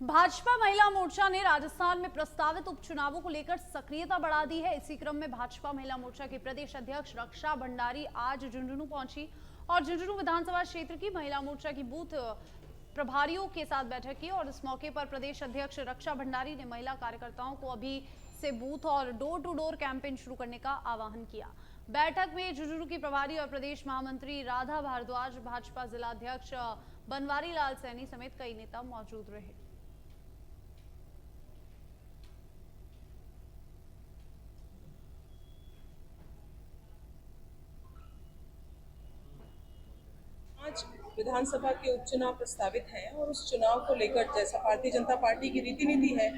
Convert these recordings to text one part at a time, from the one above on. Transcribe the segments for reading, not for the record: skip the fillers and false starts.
भाजपा महिला मोर्चा ने राजस्थान में प्रस्तावित उपचुनावों को लेकर सक्रियता बढ़ा दी है। इसी क्रम में भाजपा महिला मोर्चा की प्रदेश अध्यक्ष रक्षा भंडारी आज झुंझुनू पहुंची और झुंझुनू विधानसभा क्षेत्र की महिला मोर्चा की बूथ प्रभारियों के साथ बैठक की। और इस मौके पर प्रदेश अध्यक्ष रक्षा भंडारी ने महिला कार्यकर्ताओं को अभी से बूथ और डोर टू डोर कैंपेन शुरू करने का आह्वान किया। बैठक में झुंझुनू की प्रभारी और प्रदेश महामंत्री राधा भारद्वाज, भाजपा जिला अध्यक्ष बनवारी लाल सैनी समेत कई नेता मौजूद रहे। आज विधानसभा के उपचुनाव प्रस्तावित हैं और उस चुनाव को लेकर जैसा भारतीय जनता पार्टी की रीति नीति है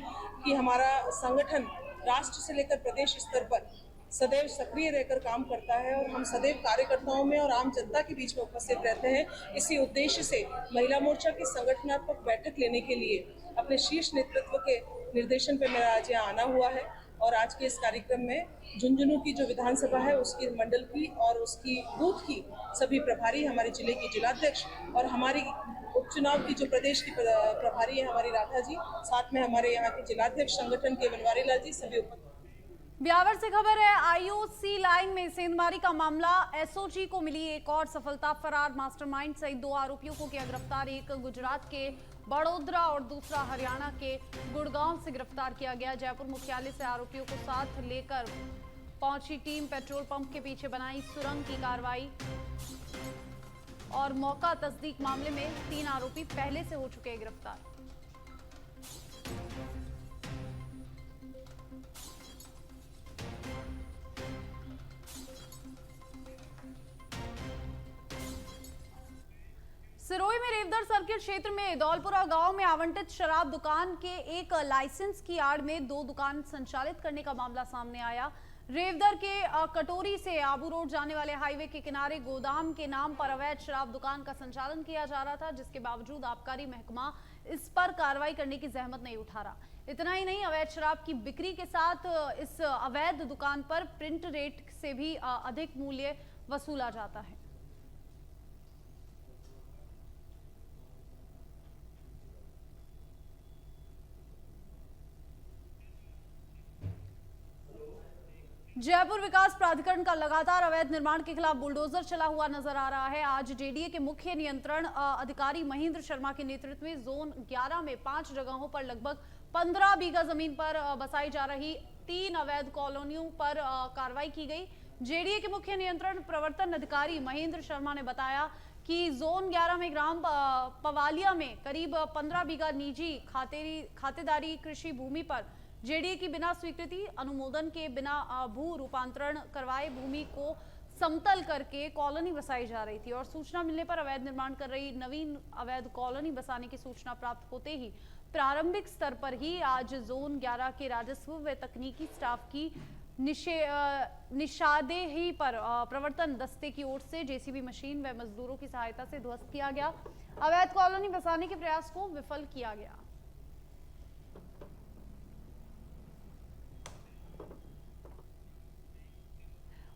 कि हमारा संगठन राष्ट्र से लेकर प्रदेश स्तर पर सदैव सक्रिय रहकर काम करता है और हम सदैव कार्यकर्ताओं में और आम जनता के बीच में उपस्थित रहते हैं। इसी उद्देश्य से महिला मोर्चा की संगठनात्मक बैठक लेने के लिए अपने शीर्ष नेतृत्व के निर्देशन पर मेरा आज यहाँ आना हुआ है। और आज के इस कार्यक्रम में झुंझुनू की जो विधानसभा है उसकी मंडल की और उसकी बूथ की सभी प्रभारी, हमारे जिले की जिलाध्यक्ष और हमारी उपचुनाव की जो प्रदेश की प्रभारी है हमारी राधा जी, साथ में हमारे यहाँ के जिलाध्यक्ष संगठन के बनवारी लाल जी, सभी ब्यावर से खबर है, आईओसी लाइन में सेंधमारी का मामला, एसओजी को मिली एक और सफलता। फरार मास्टरमाइंड सहित 2 आरोपियों को किया गिरफ्तार। एक गुजरात के बड़ोदरा और दूसरा हरियाणा के गुड़गांव से गिरफ्तार किया गया। जयपुर मुख्यालय से आरोपियों को साथ लेकर पहुंची टीम पेट्रोल पंप के पीछे बनाई सुरंग की कार्रवाई और मौका तस्दीक मामले में 3 आरोपी पहले से हो चुके हैं गिरफ्तार। सिरोही में रेवदर सर्किट क्षेत्र में दौलपुरा गांव में आवंटित शराब दुकान के एक लाइसेंस की आड़ में 2 दुकान संचालित करने का मामला सामने आया। रेवदर के कटोरी से आबू रोड जाने वाले हाईवे के किनारे गोदाम के नाम पर अवैध शराब दुकान का संचालन किया जा रहा था, जिसके बावजूद आबकारी महकमा इस पर कार्रवाई करने की जहमत नहीं उठा रहा। इतना ही नहीं, अवैध शराब की बिक्री के साथ इस अवैध दुकान पर प्रिंट रेट से भी अधिक मूल्य वसूला जाता है। जयपुर विकास प्राधिकरण का लगातार अवैध निर्माण के खिलाफ बुलडोजर चला हुआ नजर आ रहा है। आज जेडीए के मुख्य नियंत्रण अधिकारी महेंद्र शर्मा के नेतृत्व में जोन 11 में 5 जगहों पर लगभग 15 बीघा जमीन पर बसाई जा रही 3 अवैध कॉलोनियों पर कार्रवाई की गई। जेडीए के मुख्य नियंत्रण प्रवर्तन अधिकारी महेंद्र शर्मा ने बताया कि जोन 11 में ग्राम पवालिया में करीब 15 बीघा निजी खातेदारी कृषि भूमि पर जेडीए की बिना स्वीकृति अनुमोदन के बिना भू रूपांतरण करवाए भूमि को समतल करके कॉलोनी बसाई जा रही थी और सूचना मिलने पर अवैध निर्माण कर रही नवीन अवैध कॉलोनी बसाने की सूचना प्राप्त होते ही प्रारंभिक स्तर पर ही आज जोन 11 के राजस्व व तकनीकी स्टाफ की निषादेही पर प्रवर्तन दस्ते की ओर से जेसीबी मशीन व मजदूरों की सहायता से ध्वस्त किया गया। अवैध कॉलोनी बसाने के प्रयास को विफल किया गया।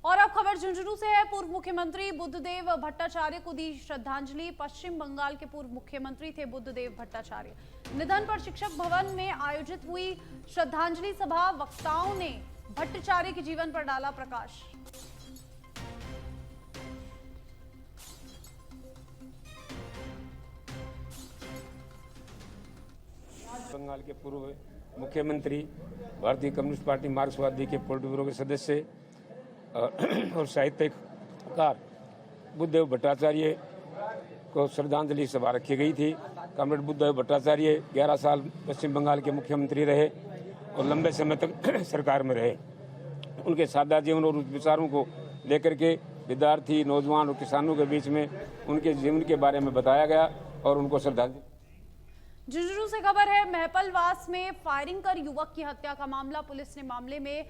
और अब खबर झुंझुनू से है। पूर्व मुख्यमंत्री बुद्धदेव भट्टाचार्य को दी श्रद्धांजलि। पश्चिम बंगाल के पूर्व मुख्यमंत्री थे बुद्धदेव भट्टाचार्य। निधन पर शिक्षक भवन में आयोजित हुई श्रद्धांजलि सभा। वक्ताओं ने भट्टाचार्य के जीवन पर डाला प्रकाश। बंगाल के पूर्व मुख्यमंत्री, भारतीय कम्युनिस्ट पार्टी मार्क्सवादी के पोलिट ब्यूरो के सदस्य और साहित्यकार बुद्धदेव भट्टाचार्य को श्रद्धांजलि सभा रखी गई थी। कॉमरेड बुद्धदेव भट्टाचार्य 11 साल पश्चिम बंगाल के मुख्यमंत्री रहे और लंबे समय तक सरकार में रहे। उनके सादा जीवन और विचारों को लेकर के विद्यार्थी, नौजवान और किसानों के बीच में उनके जीवन के बारे में बताया गया और उनको श्रद्धांजलि। झुंझुनू से खबर है, महपलवास में फायरिंग कर युवक की हत्या का मामला। पुलिस ने मामले में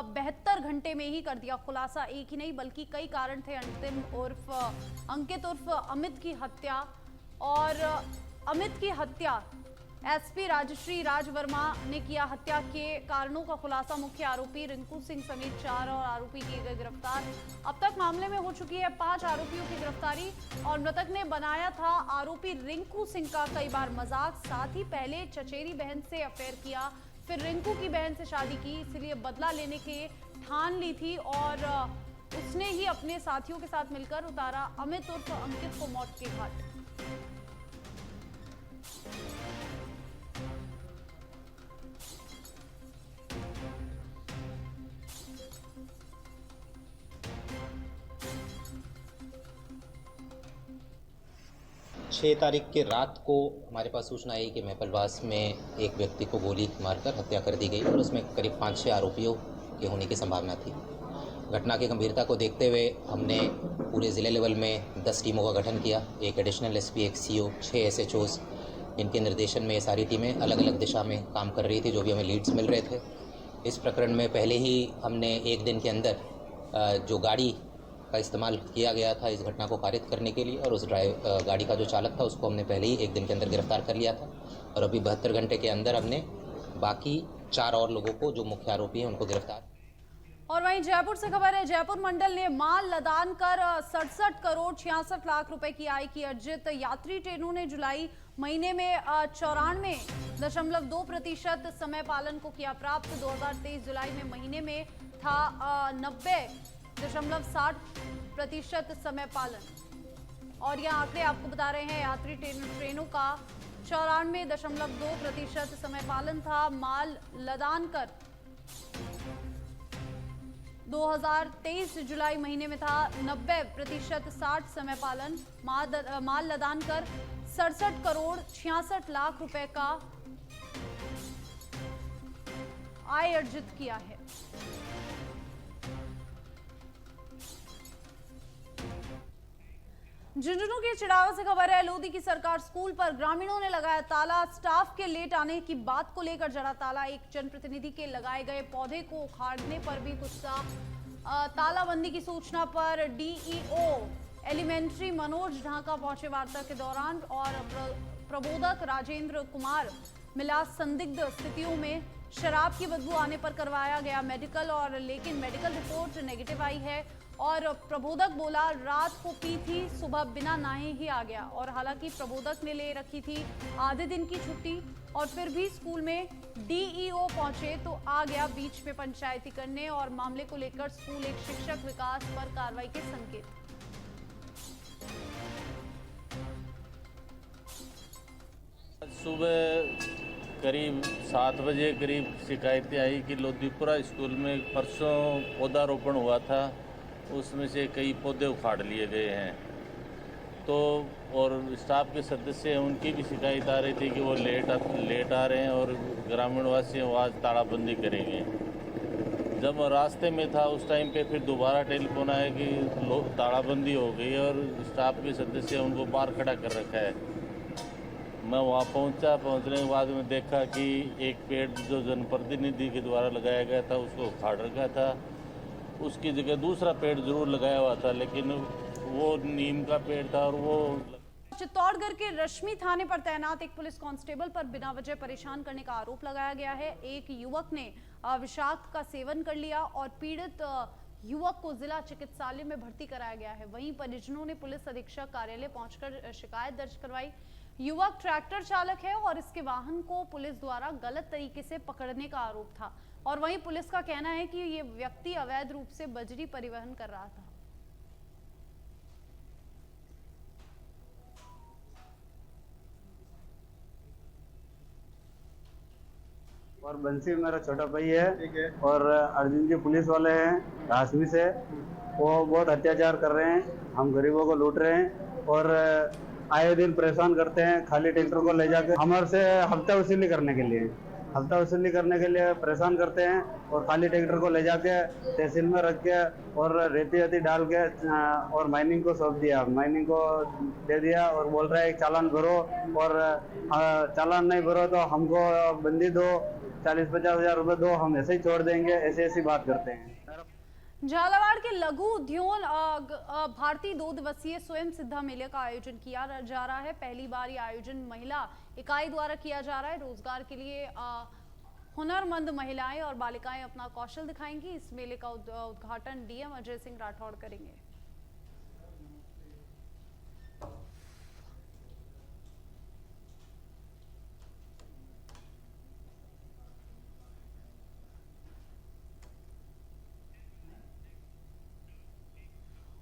72 घंटे में ही कर दिया खुलासा। एक ही नहीं बल्कि कई कारण थे। अंकित उर्फ अमित की हत्या और अमित की हत्या एसपी राजश्री राज वर्मा ने किया हत्या के कारणों का खुलासा। मुख्य आरोपी रिंकू सिंह समेत 4 और आरोपी किए गए गिरफ्तार। अब तक मामले में हो चुकी है 5 आरोपियों की गिरफ्तारी और मृतक ने बनाया था आरोपी रिंकू सिंह का कई बार मजाक। साथ ही पहले चचेरी बहन से अफेयर किया, फिर रिंकू की बहन से शादी की, इसलिए बदला लेने के ठान ली थी और उसने ही अपने साथियों के साथ मिलकर उतारा अमित उर्फ अंकित को मौत के घाट। छः तारीख के रात को हमारे पास सूचना आई कि महपलवास में एक व्यक्ति को गोली मारकर हत्या कर दी गई और उसमें करीब 5-6 आरोपियों के होने की संभावना थी। घटना की गंभीरता को देखते हुए हमने पूरे ज़िले लेवल में 10 टीमों का गठन किया। एक एडिशनल एसपी, एक सीओ, 6 SHOs, इनके निर्देशन में ये सारी टीमें अलग अलग दिशा में काम कर रही थी, जो भी हमें लीड्स मिल रहे थे। इस प्रकरण में पहले ही हमने एक दिन के अंदर जो गाड़ी का इस्तेमाल किया गया था इस घटना को पारित करने के लिए और उस गाड़ी का जो चालक था उसको हमने पहले ही एक दिन के अंदर गिरफ्तार कर लिया था और अभी 72 घंटे के अंदर हमने बाकी 4 और लोगों को जो मुख्य आरोपी हैं उनको गिरफ्तार। और वहीं जयपुर से खबर है, जयपुर मंडल ने माल लदान कर 67 करोड़ 66 लाख रुपए की आय की अर्जित। यात्री ट्रेनों ने जुलाई महीने में 94.2% समय पालन को किया प्राप्त। 2023 जुलाई में महीने में था 90.60% समय पालन। और यह आंकड़े आपको बता रहे हैं, यात्री ट्रेनों का 94.2% समय पालन था। माल लदान कर 2023 जुलाई महीने में था 90% 60 समय पालन। माल लदान कर 67 करोड़ 66 लाख रुपए का आय अर्जित किया है। झुंझुनू के चिड़ावा से खबर है, लोधी की सरकार स्कूल पर ग्रामीणों ने लगाया ताला। स्टाफ के लेट आने की बात को लेकर जड़ा ताला। एक जनप्रतिनिधि के लगाए गए पौधे को उखाड़ने पर भी गुस्सा। तालाबंदी की सूचना पर डीईओ एलिमेंट्री मनोज ढाका पहुंचे वार्ता के दौरान और प्रबोधक राजेंद्र कुमार मिला। संदिग्ध स्थितियों में शराब की बदबू आने पर करवाया गया मेडिकल और लेकिन मेडिकल रिपोर्ट नेगेटिव आई है और प्रबोधक बोला रात को पी थी, सुबह बिना नहाए ही आ गया। और हालांकि प्रबोधक ने ले रखी थी आधे दिन की छुट्टी और फिर भी स्कूल में डीईओ पहुंचे तो आ गया बीच में पंचायती करने और मामले को लेकर स्कूल एक शिक्षक विकास पर कार्रवाई के संकेत। सुबह करीब 7 बजे करीब शिकायतें आई कि लोधीपुरा स्कूल में परसों पौधारोपण हुआ था, उसमें से कई पौधे उखाड़ लिए गए हैं। तो और स्टाफ के सदस्य हैं उनकी भी शिकायत आ रही थी कि वो लेट आ रहे हैं और ग्रामीण वासी वो आज तालाबंदी करेंगे। जब रास्ते में था उस टाइम पे फिर दोबारा टेलीफोन आया कि तालाबंदी हो गई और स्टाफ के सदस्य उनको बाहर खड़ा कर रखा है। मैं वहाँ पहुँचा, पहुँचने के बाद में देखा कि एक पेड़ जो जनप्रतिनिधि के द्वारा लगाया गया था उसको उखाड़ रखा था, उसकी जगह दूसरा पेड़ जरूर लगाया हुआ था लेकिन वो नीम का पेड़ था और वो। चित्तौड़गढ़ के रश्मि थाने पर तैनात एक पुलिस कांस्टेबल पर बिना वजह परेशान करने का आरोप लगाया गया है। एक युवक ने विषाक्त का सेवन कर लिया और पीड़ित युवक को जिला चिकित्सालय में भर्ती कराया गया है। वहीं परिजनों ने पुलिस अधीक्षक कार्यालय पहुंचकर शिकायत दर्ज करवाई। युवक ट्रैक्टर चालक है और इसके वाहन को पुलिस द्वारा गलत तरीके से पकड़ने का आरोप था और वहीं पुलिस का कहना है कि ये व्यक्ति अवैध रूप से बजरी परिवहन कर रहा था। और बंसी मेरा छोटा भाई है और अर्जुन जी पुलिस वाले हैं काश्मीर से, वो बहुत अत्याचार कर रहे हैं, हम गरीबों को लूट रहे हैं और आए दिन परेशान करते हैं। खाली ट्रैक्टर को ले जाकर हमारे से हफ्ता वसूली करने के लिए परेशान करते हैं और खाली ट्रैक्टर को ले जाके तहसील में रख के और रेती डाल के और माइनिंग को सौंप दिया, माइनिंग को दे दिया और बोल रहा है चालान भरो और चालान नहीं भरो तो हमको बंदी दो, 40-50 हज़ार रुपए दो, हम ऐसे ही छोड़ देंगे, ऐसी बात करते हैं। झालावाड़ के लघु उद्योग भारतीय 2 दिवसीय स्वयं सिद्धा मेले का आयोजन किया जा रहा है। पहली बार ये आयोजन महिला इकाई द्वारा किया जा रहा है। रोजगार के लिए हुनरमंद महिलाएं और बालिकाएं अपना कौशल दिखाएंगी। इस मेले का उद्घाटन डीएम अजय सिंह राठौड़ करेंगे।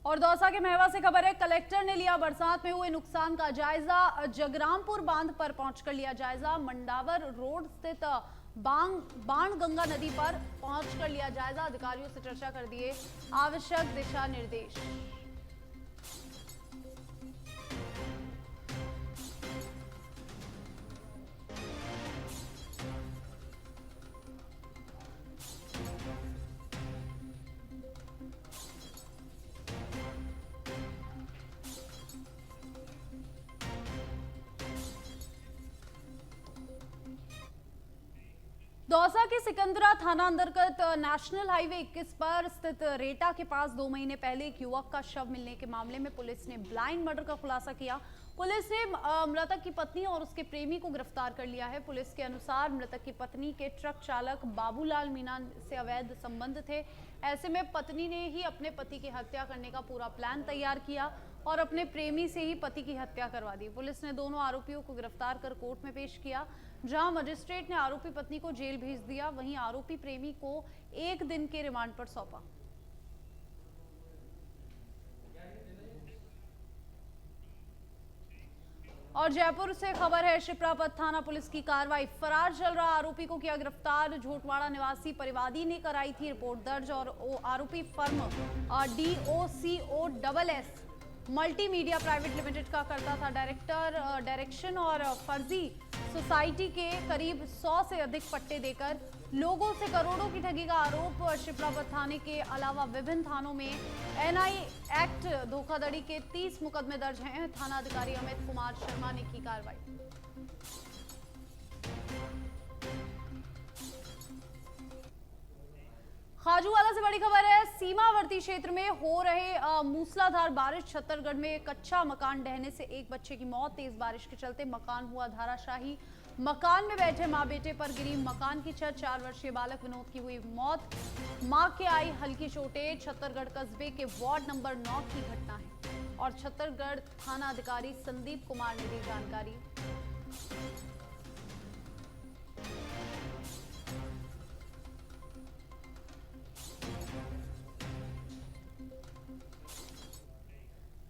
और दौसा के महवा से खबर है, कलेक्टर ने लिया बरसात में हुए नुकसान का जायजा। जगरामपुर बांध पर पहुंचकर लिया जायजा। मंडावर रोड स्थित बाणगंगा नदी पर पहुंचकर लिया जायजा। अधिकारियों से चर्चा कर दिए आवश्यक दिशा निर्देश। दौसा के सिकंदरा थाना अंतर्गत नेशनल हाईवे 21 पर स्थित रेटा के पास 2 महीने पहले एक युवक का शव मिलने के मामले में पुलिस ने ब्लाइंड मर्डर का खुलासा किया। पुलिस ने मृतक की पत्नी और उसके प्रेमी को गिरफ्तार कर लिया है। पुलिस के अनुसार मृतक की पत्नी के ट्रक चालक बाबूलाल मीना से अवैध संबंध थे। ऐसे में पत्नी ने ही अपने पति की हत्या करने का पूरा प्लान तैयार किया और अपने प्रेमी से ही पति की हत्या करवा दी। पुलिस ने दोनों आरोपियों को गिरफ्तार कर कोर्ट में पेश किया, जहां मजिस्ट्रेट ने आरोपी पत्नी को जेल भेज दिया। वहीं आरोपी प्रेमी को 1 दिन के रिमांड पर सौंपा। और जयपुर से खबर है, शिप्रापत थाना पुलिस की कार्रवाई। फरार चल रहा आरोपी को किया गिरफ्तार। झोटवाड़ा निवासी परिवादी ने कराई थी रिपोर्ट दर्ज और आरोपी firm DOCOSS multimedia private limited का करता था डायरेक्शन और फर्जी सोसाइटी के करीब 100 से अधिक पट्टे देकर लोगों से करोड़ों की ठगी का आरोप। शिप्रापत थाने के अलावा विभिन्न थानों में NI एक्ट धोखाधड़ी के 30 मुकदमे दर्ज हैं। थाना अधिकारी अमित कुमार शर्मा ने की कार्रवाई। खाजूवाला से बड़ी खबर है, सीमावर्ती क्षेत्र में हो रहे मूसलाधार बारिश। छत्तरगढ़ में कच्चा मकान ढहने से एक बच्चे की मौत। तेज बारिश के चलते मकान हुआ धाराशाही। मकान में बैठे मां बेटे पर गिरी मकान की छत। 4 वर्षीय बालक विनोद की हुई मौत। मां के आई हल्की चोटें। छत्तरगढ़ कस्बे के वार्ड नंबर 9 की घटना है और छत्तरगढ़ थाना अधिकारी संदीप कुमार ने दी जानकारी।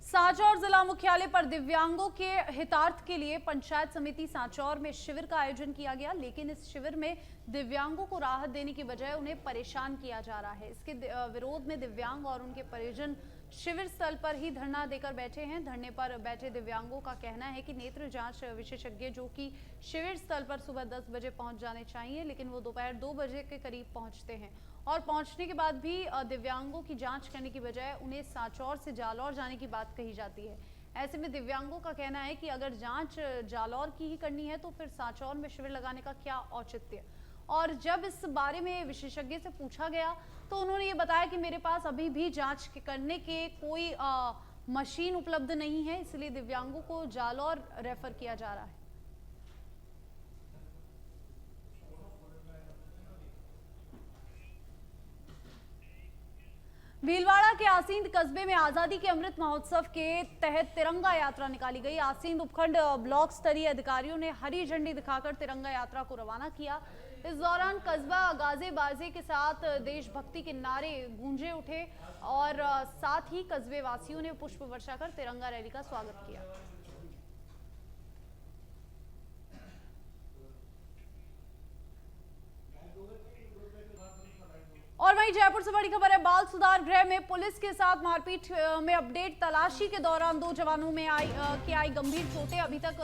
सांचौर जिला मुख्यालय पर दिव्यांगों के हितार्थ के लिए पंचायत समिति सांचौर में शिविर का आयोजन किया गया, लेकिन इस शिविर में दिव्यांगों को राहत देने की बजाय उन्हें परेशान किया जा रहा है। इसके विरोध में दिव्यांग और उनके परिजन शिविर स्थल पर ही धरना देकर बैठे हैं। धरने पर बैठे दिव्यांगों का कहना है कि नेत्र जांच विशेषज्ञ जो कि शिविर स्थल पर सुबह 10 बजे पहुंच जाने चाहिए, लेकिन वो दोपहर 2 बजे के करीब पहुंचते हैं और पहुंचने के बाद भी दिव्यांगों की जांच करने की बजाय उन्हें सांचौर से जालौर जाने की बात कही जाती है। ऐसे में दिव्यांगों का कहना है कि अगर जांच जालौर की ही करनी है तो फिर सांचौर में शिविर लगाने का क्या औचित्य। और जब इस बारे में विशेषज्ञ से पूछा गया तो उन्होंने ये बताया कि मेरे पास अभी भी जांच करने के कोई मशीन उपलब्ध नहीं है, इसलिए दिव्यांगों को जालौर रेफर किया जा रहा है। भीलवाड़ा के आसींद कस्बे में आजादी के अमृत महोत्सव के तहत तिरंगा यात्रा निकाली गई। आसींद उपखंड ब्लॉक स्तरीय अधिकारियों ने हरी झंडी दिखाकर तिरंगा यात्रा को रवाना किया। इस दौरान कस्बा गाजे बाजे के साथ देशभक्ति के नारे गूंजे उठे और साथ ही कस्बे वासियों ने पुष्प वर्षा कर तिरंगा रैली का स्वागत किया। और वहीं जयपुर से बड़ी खबर है, बाल सुधार गृह में पुलिस के साथ मारपीट में अपडेट। तलाशी के दौरान 2 जवानों में आई गंभीर चोटें। अभी तक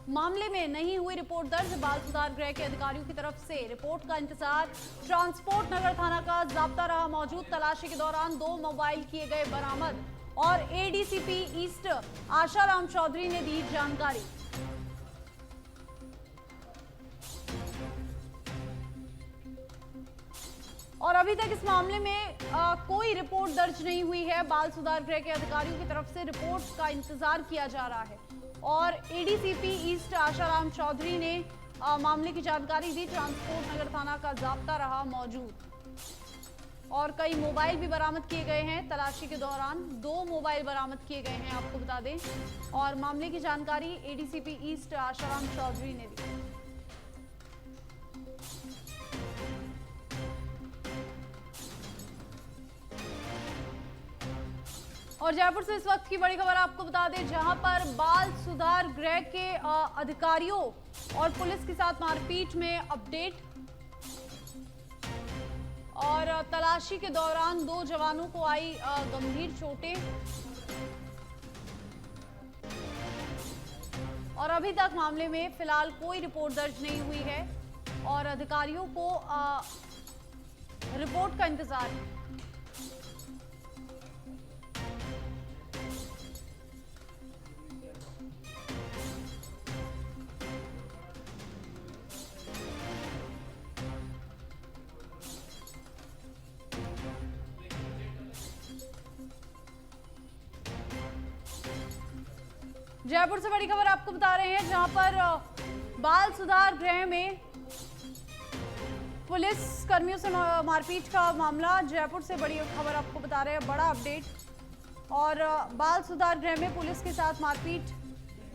मामले में नहीं हुई रिपोर्ट दर्ज। बाल सुधार गृह के अधिकारियों की तरफ से रिपोर्ट का इंतजार। ट्रांसपोर्ट नगर थाना का जाब्ता रहा मौजूद। तलाशी के दौरान 2 मोबाइल किए गए बरामद और ADCP ईस्ट आशाराम चौधरी ने दी जानकारी। और अभी तक इस मामले में कोई रिपोर्ट दर्ज नहीं हुई है। बाल सुधार गृह के अधिकारियों की तरफ से रिपोर्ट का इंतजार किया जा रहा है और एडीसीपी ईस्ट आशाराम चौधरी ने मामले की जानकारी दी। ट्रांसपोर्ट नगर थाना का जाब्ता रहा मौजूद और कई मोबाइल भी बरामद किए गए हैं। तलाशी के दौरान 2 मोबाइल बरामद किए गए हैं, आपको बता दें। और मामले की जानकारी एडीसीपी ईस्ट आशाराम चौधरी ने दी। और जयपुर से इस वक्त की बड़ी खबर आपको बता दें, जहां पर बाल सुधार गृह के अधिकारियों और पुलिस के साथ मारपीट में अपडेट। और तलाशी के दौरान 2 जवानों को आई गंभीर चोटें और अभी तक मामले में फिलहाल कोई रिपोर्ट दर्ज नहीं हुई है और अधिकारियों को रिपोर्ट का इंतजार है। जयपुर से बड़ी खबर आपको बता रहे हैं, जहां पर बाल सुधार गृह में पुलिस कर्मियों से मारपीट का मामला। जयपुर से बड़ी खबर आपको बता रहे हैं, बड़ा अपडेट। और बाल सुधार गृह में पुलिस के साथ मारपीट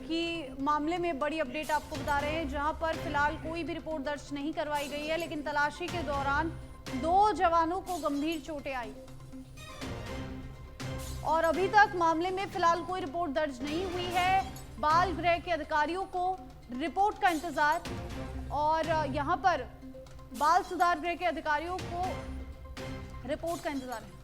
की मामले में बड़ी अपडेट आपको बता रहे हैं, जहां पर फिलहाल कोई भी रिपोर्ट दर्ज नहीं करवाई गई है, लेकिन तलाशी के दौरान 2 जवानों को गंभीर चोटें आई और अभी तक मामले में फिलहाल कोई रिपोर्ट दर्ज नहीं हुई है। बाल गृह के अधिकारियों को रिपोर्ट का इंतजार और यहां पर बाल सुधार गृह के अधिकारियों को रिपोर्ट का इंतजार है।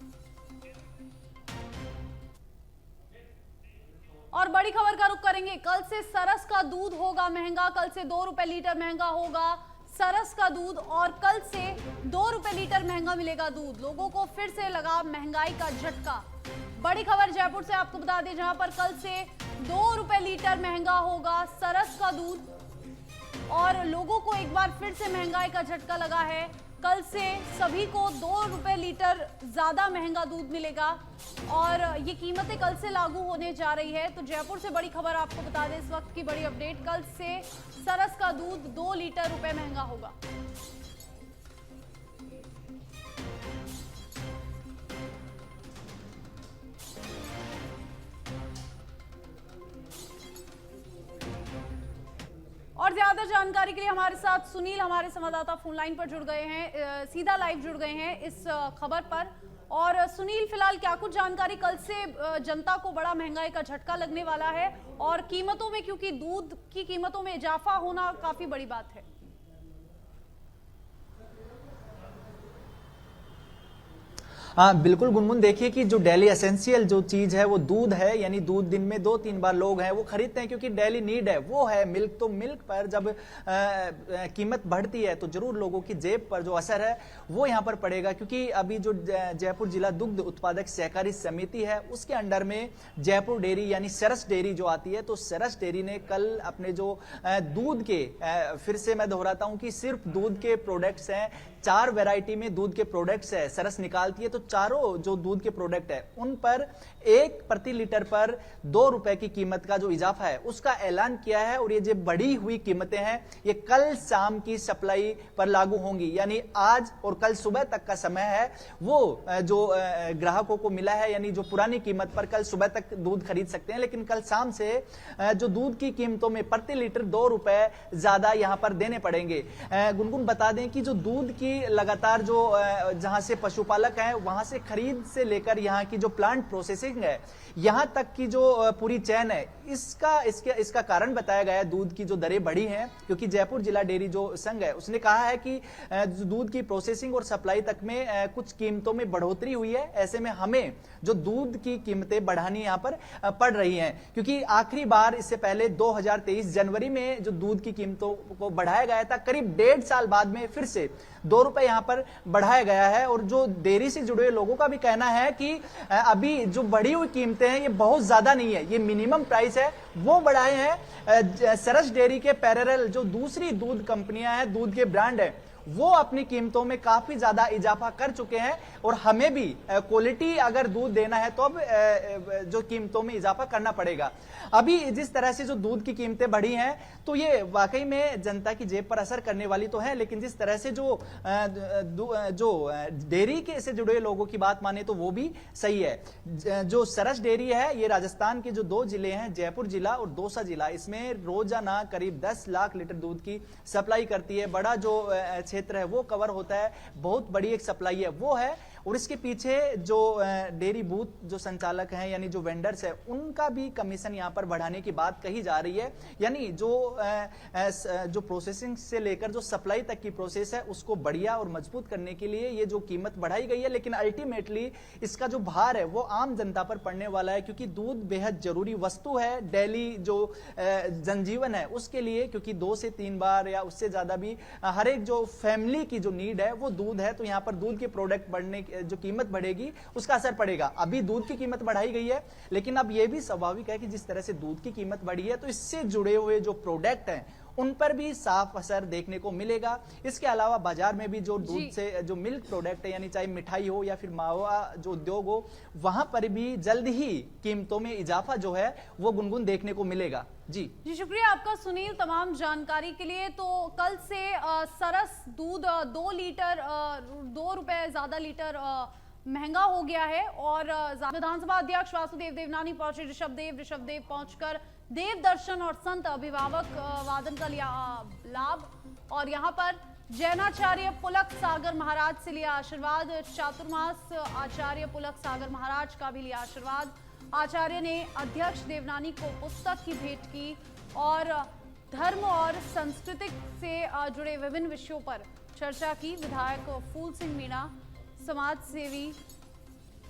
और बड़ी खबर का रुख करेंगे, कल से सरस का दूध होगा महंगा। कल से 2 रुपए लीटर महंगा होगा सरस का दूध और कल से 2 रुपए लीटर महंगा मिलेगा दूध। लोगों को फिर से लगा महंगाई का झटका। बड़ी खबर जयपुर से आपको बता दें, जहां पर कल से 2 रुपए लीटर महंगा होगा सरस का दूध और लोगों को एक बार फिर से महंगाई का झटका लगा है। कल से सभी को 2 रुपए लीटर ज्यादा महंगा दूध मिलेगा और ये कीमतें कल से लागू होने जा रही है। तो जयपुर से बड़ी खबर आपको बता दें, इस वक्त की बड़ी अपडेट, कल से सरस का दूध 2 लीटर रुपए महंगा होगा। और ज्यादा जानकारी के लिए हमारे साथ सुनील, हमारे संवाददाता, फोन लाइन पर जुड़ गए हैं, सीधा लाइव जुड़ गए हैं इस खबर पर। और सुनील, फिलहाल क्या कुछ जानकारी, कल से जनता को बड़ा महंगाई का झटका लगने वाला है और कीमतों में, क्योंकि दूध की कीमतों में इजाफा होना काफी बड़ी बात है। हाँ बिल्कुल गुनगुन, देखिए कि जो डेली एसेंशियल जो चीज है वो दूध है, यानी दूध दिन में 2-3 बार लोग हैं वो खरीदते हैं क्योंकि डेली नीड है वो है मिल्क। तो मिल्क पर जब कीमत बढ़ती है तो जरूर लोगों की जेब पर जो असर है वो यहाँ पर पड़ेगा, क्योंकि अभी जो जयपुर जिला दुग्ध उत्पादक सहकारी समिति है उसके अंडर में जयपुर डेयरी यानी सरस डेयरी जो आती है, तो सरस डेयरी ने कल अपने जो दूध के, फिर से मैं दोहराता हूँ कि सिर्फ दूध के प्रोडक्ट्स हैं, 4 वैरायटी में दूध के प्रोडक्ट्स है सरस निकालती है, तो चारों जो दूध के प्रोडक्ट है उन पर 1 प्रति लीटर पर 2 रुपए की कीमत का जो इजाफा है उसका ऐलान किया है। और ये जो बढ़ी हुई कीमतें हैं ये कल शाम की सप्लाई पर लागू होंगी, यानी आज और कल सुबह तक का समय है वो जो ग्राहकों को मिला है, यानी जो पुरानी कीमत पर कल सुबह तक दूध खरीद सकते हैं, लेकिन कल शाम से जो दूध की कीमतों में प्रति लीटर 2 रुपए ज्यादा यहां पर देने पड़ेंगे। गुनगुन बता दें कि जो दूध की लगातार जो जहां से पशुपालक हैं वहां से खरीद से लेकर यहां की जो प्लांट प्रोसेसिंग है यहां तक की जो पूरी चैन है इसका कारण बताया गया है दूध की जो दरें बढ़ी हैं, क्योंकि जयपुर जिला डेयरी जो संघ है उसने कहा है कि दूध की प्रोसेसिंग और सप्लाई तक में कुछ कीमतों में बढ़ोतरी हुई है। ऐसे में हमें जो दूध की कीमतें बढ़ानी यहां पर पड़ रही हैं, क्योंकि आखिरी बार इससे पहले 2023 जनवरी में जो दूध की कीमतों को बढ़ाया गया था, करीब 1.5 साल बाद में फिर से 2 रुपए यहां पर बढ़ाया गया है। और जो डेयरी से जुड़े लोगों का भी कहना है कि अभी जो बढ़ी हुई कीमतें हैं ये बहुत ज्यादा नहीं है, ये मिनिमम प्राइस है वो बढ़ाए हैं। सरस डेयरी के पैरेलल जो दूसरी दूध कंपनियां हैं, दूध के ब्रांड है, वो अपनी कीमतों में काफी ज्यादा इजाफा कर चुके हैं और हमें भी क्वालिटी अगर दूध देना है तो अब जो कीमतों में इजाफा करना पड़ेगा। अभी जिस तरह से जो दूध की कीमतें बढ़ी हैं तो ये वाकई में जनता की जेब पर असर करने वाली तो है, लेकिन जिस तरह से जो डेयरी के से जुड़े लोगों की बात माने तो वो भी सही है। जो सरस डेयरी है ये राजस्थान के जो 2 जिले हैं, जयपुर जिला और दौसा जिला, इसमें रोजाना करीब 10 लाख लीटर दूध की सप्लाई करती है। बड़ा जो क्षेत्र है वो कवर होता है, बहुत बड़ी एक सप्लाई है वो है। और इसके पीछे जो डेयरी बूथ जो संचालक हैं यानी जो वेंडर्स है उनका भी कमीशन यहां पर बढ़ाने की बात कही जा रही है। यानी जो प्रोसेसिंग से लेकर जो सप्लाई तक की प्रोसेस है उसको बढ़िया और मजबूत करने के लिए ये जो कीमत बढ़ाई गई है, लेकिन अल्टीमेटली इसका जो भार है वो आम जनता पर पड़ने वाला है, क्योंकि दूध बेहद जरूरी वस्तु है डेली जो जनजीवन है उसके लिए, क्योंकि 2 से 3 बार या उससे ज्यादा भी हर एक जो फैमिली की जो नीड है वो दूध है। तो यहाँ पर दूध के प्रोडक्ट बढ़ने जो कीमत बढ़ेगी उसका असर पड़ेगा। अभी दूध की कीमत बढ़ाई गई है, लेकिन अब यह भी स्वाभाविक है कि जिस तरह से दूध की कीमत बढ़ी है तो इससे जुड़े हुए जो प्रोडक्ट हैं उन पर भी साफ असर देखने को मिलेगा। इसके अलावा बाजार में भी जो दूध से जो मिल्क प्रोडक्ट है, यानी चाहे मिठाई हो या फिर मावा जो उद्योग हो, वहां पर भी जल्द ही कीमतों में इजाफा जो है वो गुनगुन देखने को मिलेगा। जी शुक्रिया आपका सुनील तमाम जानकारी के लिए। तो कल से सरस दूध 2 लीटर 2 रुपए ज्यादा लीटर महंगा हो गया है और विधानसभा अध्यक्ष वासुदेव देवनानी पहुंचे ऋषभदेव पहुंचकर देव दर्शन और संत अभिभावक वादन का लिया लाभ और यहाँ पर जैनाचार्य पुलक सागर महाराज से लिया आशीर्वाद। चातुर्मास आचार्य पुलक सागर महाराज का भी लिया आशीर्वाद। आचार्य ने अध्यक्ष देवनानी को पुस्तक की भेंट की और धर्म और संस्कृति से जुड़े विभिन्न विषयों पर चर्चा की। विधायक फूल सिंह मीणा, समाज सेवी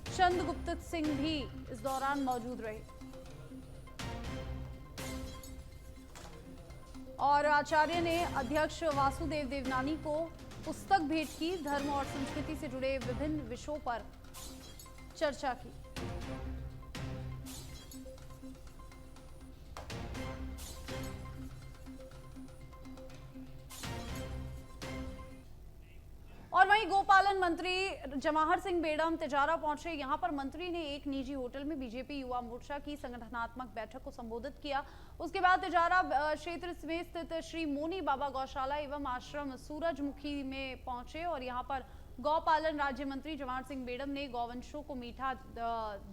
चंद्रगुप्त सिंह भी इस दौरान मौजूद रहे और आचार्य ने अध्यक्ष वासुदेव देवनानी को पुस्तक भेंट की, धर्म और संस्कृति से जुड़े विभिन्न विषयों पर चर्चा की। और वहीं गोपालन मंत्री जवाहर सिंह बेड़म तिजारा पहुंचे। यहां पर मंत्री ने एक निजी होटल में बीजेपी युवा मोर्चा की संगठनात्मक बैठक को संबोधित किया। उसके बाद तिजारा क्षेत्र में स्थित श्री मोनी बाबा गौशाला एवं आश्रम सूरजमुखी में पहुंचे और यहां पर गौपालन राज्य मंत्री जवाहर सिंह बेड़म ने गौवंशों को मीठा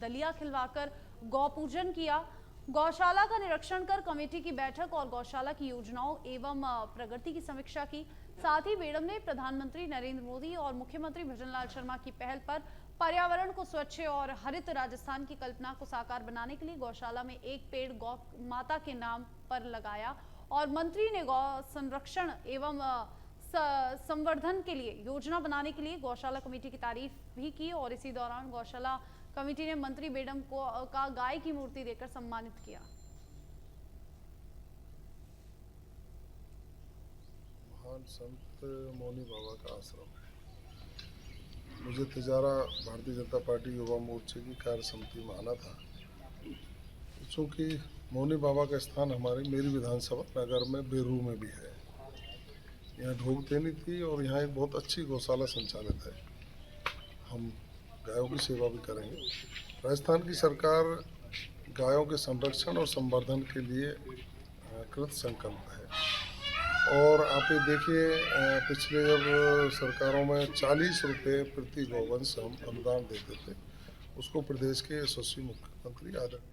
दलिया खिलवाकर गौ पूजन किया। गौशाला का निरीक्षण कर कमेटी की बैठक और गौशाला की योजनाओं एवं प्रगति की समीक्षा की। साथ ही बेड़म ने प्रधानमंत्री नरेंद्र मोदी और मुख्यमंत्री भजनलाल शर्मा की पहल पर पर्यावरण को स्वच्छ और हरित राजस्थान की कल्पना को साकार बनाने के लिए गौशाला में एक पेड़ गौ माता के नाम पर लगाया और मंत्री ने गौ संरक्षण एवं संवर्धन के लिए योजना बनाने के लिए गौशाला कमेटी की तारीफ भी की और इसी दौरान गौशाला कमेटी ने मंत्री बेड़म का गाय की मूर्ति देकर सम्मानित किया। महान संत मौनी बाबा का आश्रम है। मुझे तिजारा भारतीय जनता पार्टी युवा मोर्चे की कार्य समिति में आना था, चूँकि मौनी बाबा का स्थान मेरी विधानसभा नगर में बेरू में भी है। यहाँ ढोक देनी थी और यहाँ एक बहुत अच्छी गौशाला संचालित है। हम गायों की सेवा भी करेंगे। राजस्थान की सरकार गायों के संरक्षण और संवर्धन के लिए कृत संकल्प है और आप ये देखिए पिछले जब सरकारों में 40 रुपये प्रति गौवंश हम अनुदान देते थे, उसको प्रदेश के यशस्वी मुख्यमंत्री आदरणीय